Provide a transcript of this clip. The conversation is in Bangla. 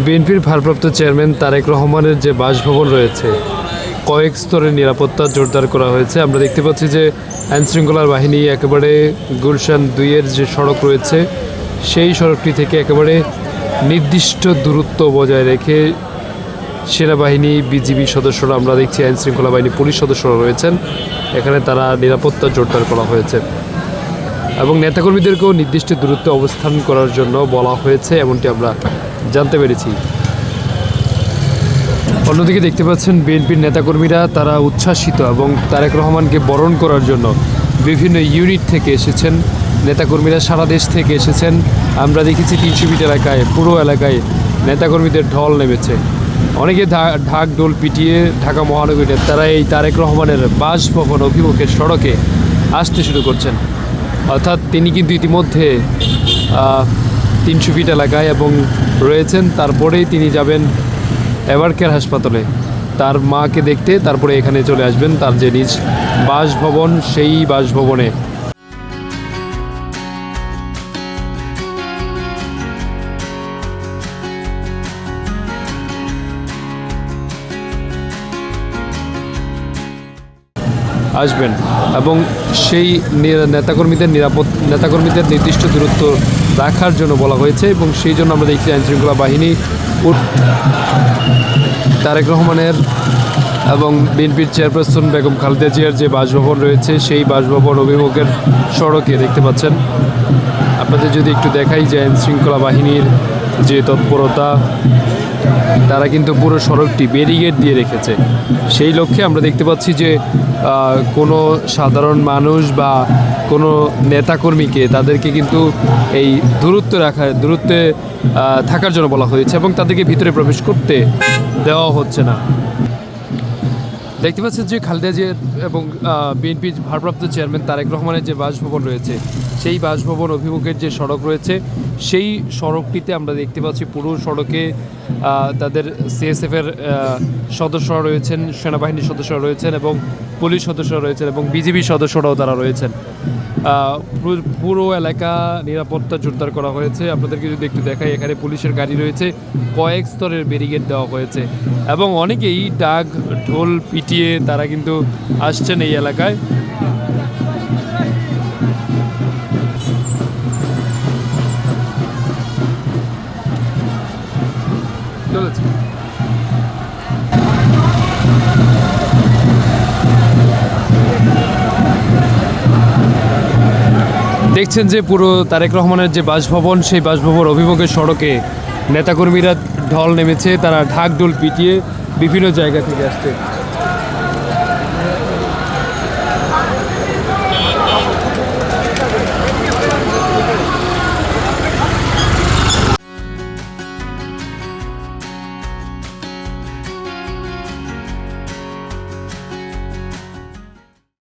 বিএনপির ভারপ্রাপ্ত চেয়ারম্যান তারেক রহমানের যে বাসভবন রয়েছে কয়েক স্তরের নিরাপত্তা জোরদার করা হয়েছে। আমরা দেখতে পাচ্ছি যে আইনশৃঙ্খলার বাহিনী একেবারে গুলশান 2-এর যে সড়ক রয়েছে সেই সড়কটি থেকে একেবারে নির্দিষ্ট দূরত্ব বজায় রেখে সেনাবাহিনী, বিজিবি সদস্যরা, আমরা দেখছি আইনশৃঙ্খলা বাহিনী, পুলিশ সদস্যরা রয়েছেন এখানে, তারা নিরাপত্তা জোরদার করা হয়েছে এবং নেতাকর্মীদেরকেও নির্দিষ্ট দূরত্বে অবস্থান করার জন্য বলা হয়েছে, এমনটি আমরা জানতে পেরেছি। অন্যদিকে দেখতে পাচ্ছেন বিএনপির নেতাকর্মীরা তারা উচ্ছ্বাসিত এবং তারেক রহমানকে বরণ করার জন্য বিভিন্ন ইউনিট থেকে এসেছেন, নেতাকর্মীরা সারা দেশ থেকে এসেছেন। আমরা দেখেছি 300 ফিট এলাকায়, পুরো এলাকায় নেতাকর্মীদের ঢল নেমেছে। অনেকে ঢাক ঢোল পিটিয়ে ঢাকা মহানগরীতে তারা এই তারেক রহমানের বাসভবন অভিমুখে সড়কে আসতে শুরু করছেন। অর্থাৎ তিনি কিন্তু ইতিমধ্যে 300 ফিট এলাকায় এবং রয়েছেন, তারপরেই তিনি যাবেন এভারকেয়ার হাসপাতালে তার মাকে দেখতে, তারপরে এখানে চলে আসবেন তার যে নিজ বাসভবন, সেই বাসভবনে। আসবেন এবং সেই নেতাকর্মীদের নির্দিষ্ট দূরত্ব রাখার জন্য বলা হয়েছে এবং সেই জন্য আমরা দেখছি আইনশৃঙ্খলা বাহিনী তারেক রহমানের এবং বিএনপির চেয়ারপারসন বেগম খালেদা জিয়ার যে বাসভবন রয়েছে সেই বাসভবন অভিমুখের সড়কে দেখতে পাচ্ছেন। আপনাদের যদি একটু দেখাই যে আইনশৃঙ্খলা বাহিনীর যে তৎপরতা, তারা কিন্তু পুরো সড়কটি ব্যারিকেড দিয়ে রেখেছে। সেই লক্ষ্যে আমরা দেখতে পাচ্ছি যে কোনো সাধারণ মানুষ বা কোনো নেতাকর্মীকে তাদেরকে কিন্তু এই দূরত্বে থাকার জন্য বলা হয়েছে এবং তাদেরকে ভিতরে প্রবেশ করতে দেওয়া হচ্ছে না। দেখতে পাচ্ছেন যে খালেদা জিয়ার এবং বিএনপির ভারপ্রাপ্ত চেয়ারম্যান তারেক রহমানের যে বাসভবন রয়েছে সেই বাসভবন অভিমুখের যে সড়ক রয়েছে সেই সড়কটিতে আমরা দেখতে পাচ্ছি পুরো সড়কে তাদের সিএসএফের সদস্যরা রয়েছেন, সেনাবাহিনীর সদস্যরা রয়েছেন এবং পুলিশ সদস্যরা রয়েছেন এবং বিজিবি সদস্যরাও তারা রয়েছেন। পুরো এলাকা নিরাপত্তা জোরদার করা হয়েছে। আপনাদেরকে যদি একটু দেখাই, এখানে পুলিশের গাড়ি রয়েছে, কয়েক স্তরের ব্যারিকেড দেওয়া হয়েছে এবং অনেকেই ডাক ঢোল পিটিয়ে তারা কিন্তু আসছেন এই এলাকায়। দেখছেন যে পুরো তারেক রহমানের যে বাসভবন সেই বাসভবন অভিমুখের সড়কে নেতাকর্মীরা ঢল নেমেছে, তারা ঢাক ঢোল পিটিয়ে বিভিন্ন জায়গা থেকে আসছে।